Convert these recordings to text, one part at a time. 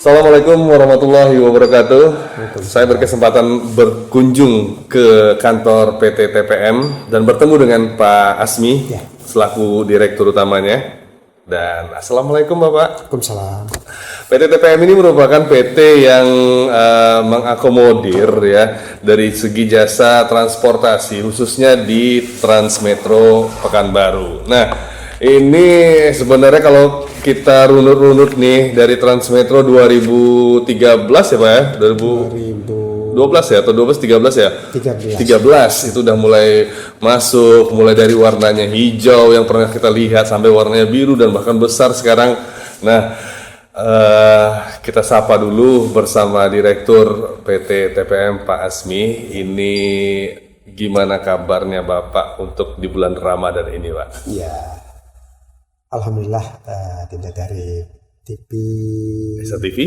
Assalamualaikum warahmatullahi wabarakatuh. Saya berkesempatan berkunjung ke kantor PT TPM dan bertemu dengan Pak Asmi selaku direktur utamanya. Dan Assalamualaikum Bapak. Waalaikumsalam. PT TPM ini merupakan PT yang mengakomodir ya dari segi jasa transportasi khususnya di Transmetro Pekanbaru. Nah, ini sebenarnya kalau kita runut-runut nih dari Transmetro 2013 ya Pak ya? 2012 ya atau 13 ya? 13 itu udah mulai masuk, mulai dari warnanya hijau yang pernah kita lihat sampai warnanya biru dan bahkan besar sekarang. Nah, kita sapa dulu bersama Direktur PT TPM Pak Asmi. Ini gimana kabarnya Bapak untuk di bulan Ramadan ini Pak? Ya, alhamdulillah tidak dari TV SCTV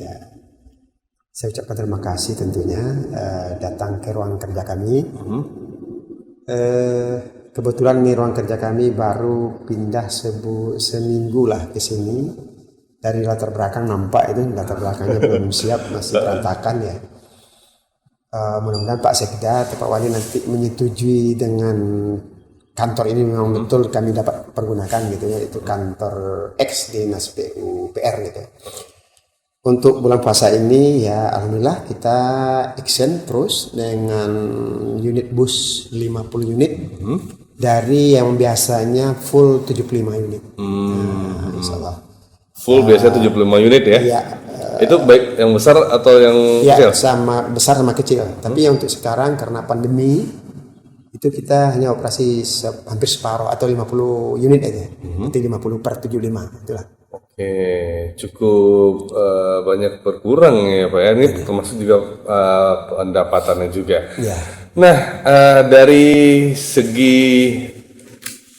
ya. Saya ucapkan terima kasih tentunya datang ke ruang kerja kami. Kebetulan nih ruang kerja kami baru pindah seminggu lah ke sini. Dari latar belakang nampak itu latar belakangnya belum siap, masih berantakan ya. Mudah-mudahan Pak Sekda atau Pak Wali nanti menyetujui dengan kantor ini memang betul kami dapat pergunakan gitu ya, itu kantor X Dinas PUPR gitu. Untuk bulan puasa ini ya alhamdulillah kita action terus dengan unit bus 50 unit dari yang biasanya full 75 unit. Nah, insyaallah. Full biasanya 75 unit ya? Iya. Itu baik yang besar atau yang kecil? Sama besar sama kecil. Tapi yang untuk sekarang karena pandemi itu kita hanya operasi hampir separuh atau 50 unit aja. Itu 50 per 75 itulah. Oke, cukup banyak berkurang ya Pak ya. Ini termasuk juga pendapatannya juga. Ya. Nah, dari segi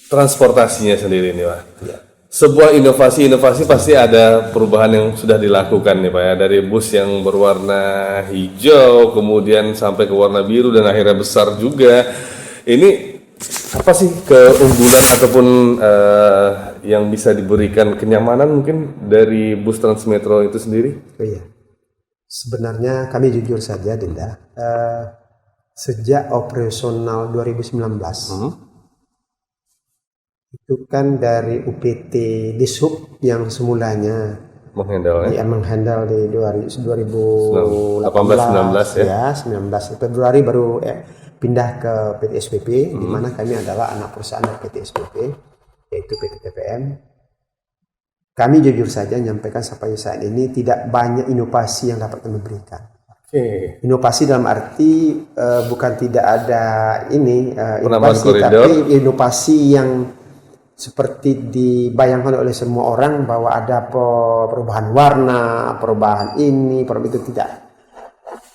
transportasinya sendiri nih Pak. Ya. Sebuah inovasi pasti ada perubahan yang sudah dilakukan nih Pak ya, dari bus yang berwarna hijau kemudian sampai ke warna biru dan akhirnya besar juga. Ini apa sih keunggulan ataupun yang bisa diberikan kenyamanan mungkin dari bus Transmetro itu sendiri? Oh iya. Sebenarnya kami jujur saja Dinda, sejak operasional 2019 itu kan dari UPT Dishub yang semulanya menghandle di 2018 ya 19 Februari baru pindah ke PT SPP di mana kami adalah anak perusahaan dari PT SPP yaitu PT TPM. Kami jujur saja menyampaikan sampai saat ini tidak banyak inovasi yang dapat kami berikan. Inovasi dalam arti bukan tidak ada inovasi tapi inovasi yang seperti dibayangkan oleh semua orang bahwa ada perubahan warna, perubahan ini, perubahan itu tidak.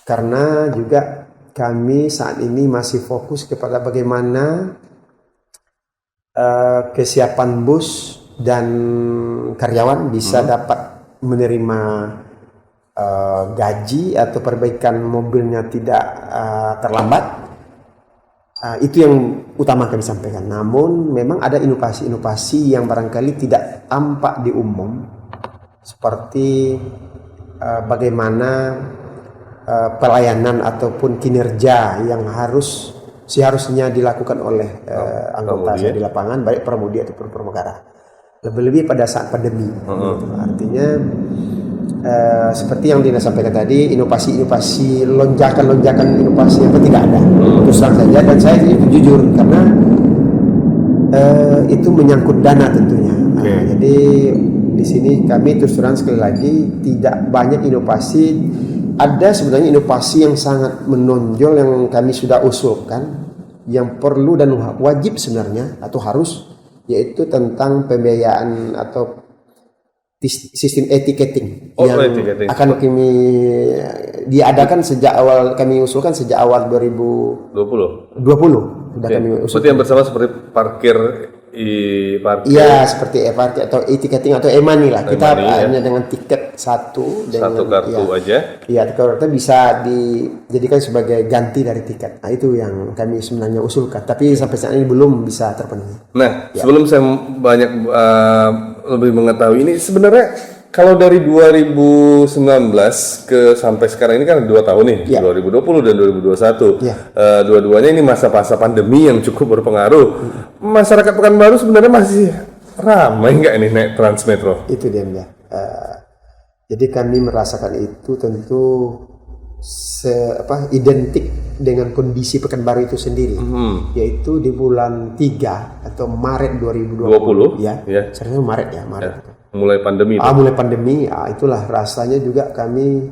Karena juga kami saat ini masih fokus kepada bagaimana kesiapan bus dan karyawan bisa dapat menerima gaji atau perbaikan mobilnya tidak terlambat. Itu yang utama kami sampaikan. Namun memang ada inovasi-inovasi yang barangkali tidak tampak di umum, seperti bagaimana pelayanan ataupun kinerja yang seharusnya dilakukan oleh anggota di lapangan, baik pramudi ataupun pramugara. Lebih-lebih pada saat pandemi. Artinya seperti yang Dina sampaikan tadi, inovasi lonjakan inovasi yang tidak ada. Terus terang saja, dan saya jujur karena itu menyangkut dana tentunya. Jadi di sini kami terus terang sekali lagi tidak banyak inovasi. Ada sebenarnya inovasi yang sangat menonjol yang kami sudah usulkan, yang perlu dan wajib sebenarnya atau harus, yaitu tentang pembiayaan atau sistem etiketing yang akan kami diadakan sejak awal, kami usulkan sejak awal 2020 sudah kami usulkan. Seperti yang bersama seperti parkir parkir. Iya, seperti parkir atau e-ticketing atau e-money lah. Kita hanya dengan tiket satu kartu aja. Iya, kartu bisa dijadikan sebagai ganti dari tiket. Nah, itu yang kami sebenarnya usulkan. Tapi sampai saat ini belum bisa terpenuhi. Nah, sebelum saya banyak lebih mengetahui ini sebenarnya kalau dari 2019 ke sampai sekarang ini kan 2 tahun nih, 2020 dan 2021. Dua-duanya ini masa-masa pandemi yang cukup berpengaruh. Masyarakat Pekanbaru sebenarnya masih ramai nggak ini naik Transmetro? Itu dia. Jadi kami merasakan itu tentu identik dengan kondisi Pekanbaru itu sendiri, yaitu di bulan 3 atau Maret 2020. Sebenarnya Maret. Mulai pandemi. Mulai pandemi, itulah rasanya juga kami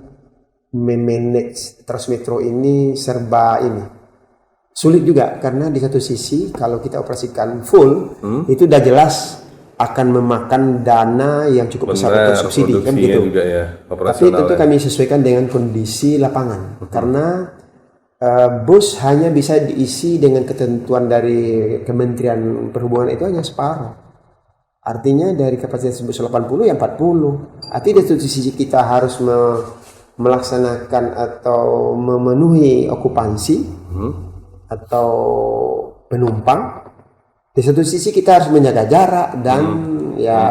memanage Transmetro ini serba sulit juga, karena di satu sisi kalau kita operasikan full itu udah jelas akan memakan dana yang cukup besar untuk subsidi kan gitu. Juga ya, tapi tentu kami sesuaikan dengan kondisi lapangan, karena bus hanya bisa diisi dengan ketentuan dari Kementerian Perhubungan itu hanya separuh. Artinya dari kapasitas bus 80 ya 40. Artinya di satu sisi kita harus melaksanakan atau memenuhi okupansi atau penumpang. Di satu sisi kita harus menjaga jarak dan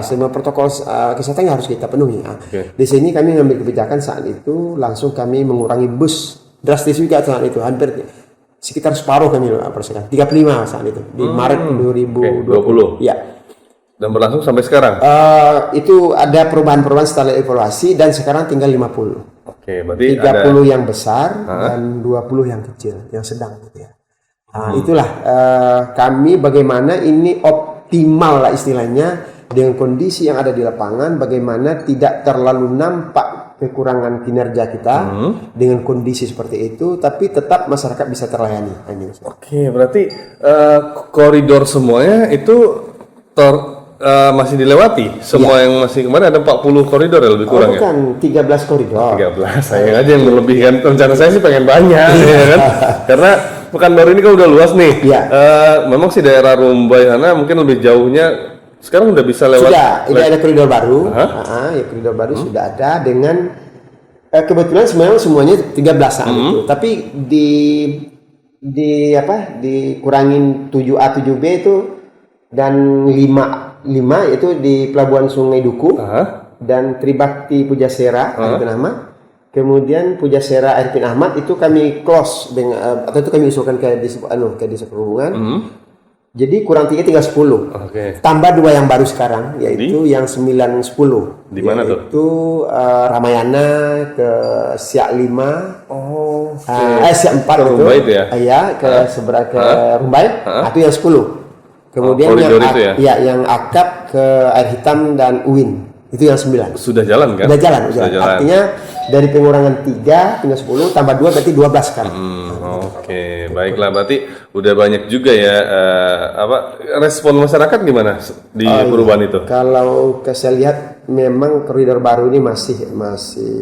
semua protokol kesehatan yang harus kita penuhi. Di sini kami mengambil kebijakan saat itu, langsung kami mengurangi bus drastis juga saat itu, hampir sekitar separuh kami operasikan, 35 saat itu di Maret 2020. Ya. Dan berlangsung sampai sekarang? Itu ada perubahan-perubahan setelah evaluasi dan sekarang tinggal 50. Oke, berarti 30 yang besar dan 20 yang kecil, yang sedang gitu ya. Itulah kami bagaimana ini optimal lah istilahnya dengan kondisi yang ada di lapangan, bagaimana tidak terlalu nampak kekurangan kinerja kita dengan kondisi seperti itu, tapi tetap masyarakat bisa terlayani. Oke, berarti koridor semuanya itu masih dilewati semua yang masih kemarin ada 40 koridor ya lebih kurang bukan, 13 koridor. 13, sayang aja yang melebihkan. Rencana saya sih pengen banyak ya kan? Karena Pekanbaru ini kan udah luas nih. Memang sih daerah Rumbai sana mungkin lebih jauhnya sekarang udah bisa lewat. Sudah ada koridor baru. Koridor baru sudah ada dengan kebetulan semuanya 13 saat itu. Tapi dikurangin 7A 7B itu dan 5 itu di Pelabuhan Sungai Duku dan Tribakti Pujasera itu nama. Kemudian Pujasera Arifin Ahmad itu kami close dengan atau itu kami usulkan ke Desa Perhubungan. Jadi kurang 3 tinggal 10. Tambah 2 yang baru sekarang yaitu yang 9 10. Di mana tuh? Itu Ramayana ke Siak 5. Siak 4 itu. Rumbai itu ya? Ke seberang ke Rumbai. Itu yang 10. Kemudian yang akap ke Air Hitam dan Uin itu yang 9. Sudah jalan kan? Sudah jalan. Artinya dari pengurangan 3 tinggal 10 tambah 2 berarti 12 sekarang. Oke, baiklah, berarti udah banyak juga ya respon masyarakat gimana di perubahan itu? Kalau saya lihat memang koridor baru ini masih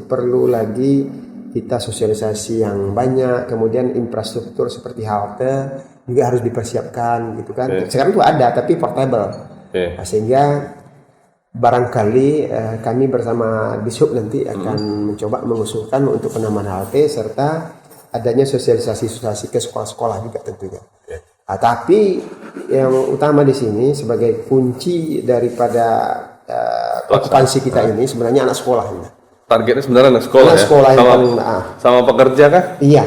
perlu lagi kita sosialisasi yang banyak, kemudian infrastruktur seperti halte juga harus dipersiapkan gitu kan. Sekarang tuh ada tapi portable. Sehingga barangkali kami bersama Dishub nanti akan mencoba mengusulkan untuk penambahan halte serta adanya sosialisasi ke sekolah-sekolah juga tentunya. Tapi yang utama di sini sebagai kunci daripada okupansi kita ini sebenarnya anak sekolah ini. Targetnya sebenarnya anak sekolah ya? Sekolah sama pekerja kah? Iya,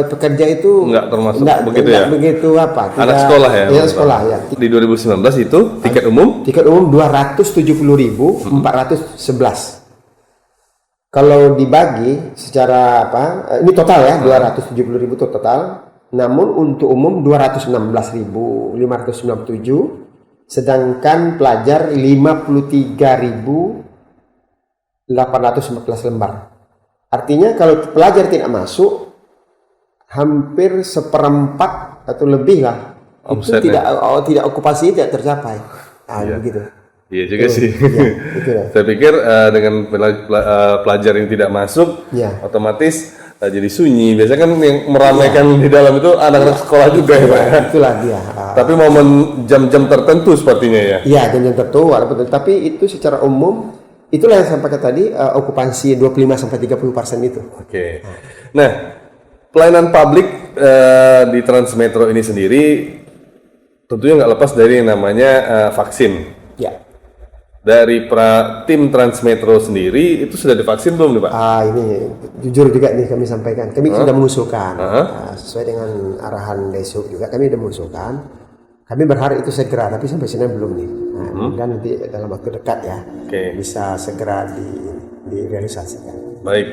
pekerja itu nggak termasuk begitu ya? Begitu apa? Anak sekolah ya? Iya, sekolah ya. Di 2019 itu tiket umum? Tiket umum 270.411. Kalau dibagi secara ini total ya, 270.000 itu total. Namun untuk umum 216.597, sedangkan pelajar 53.814 lembar. Artinya kalau pelajar tidak masuk, hampir seperempat atau lebih lah, itu tidak okupasi tidak tercapai. Begitu. Iya juga sih. Saya pikir dengan pelajar yang tidak masuk, otomatis jadi sunyi. Biasanya kan yang meramaikan di dalam itu anak-anak sekolah juga ya, Pak. Itulah dia. Tapi momen jam-jam tertentu sepertinya ya. Iya, jam-jam tertentu. Tapi itu secara umum itulah yang saya sampaikan tadi, okupansi 25-30% itu. Nah, pelayanan publik di Transmetro ini sendiri tentunya nggak lepas dari yang namanya vaksin. dari tim Transmetro sendiri itu sudah divaksin belum nih Pak? Ini jujur juga nih kami sampaikan, kami sudah mengusulkan sesuai dengan arahan Desub juga kami sudah mengusulkan. Kami berharap itu segera, tapi sampai sini belum nih. Dan nanti dalam waktu dekat ya bisa segera direalisasikan. Baik.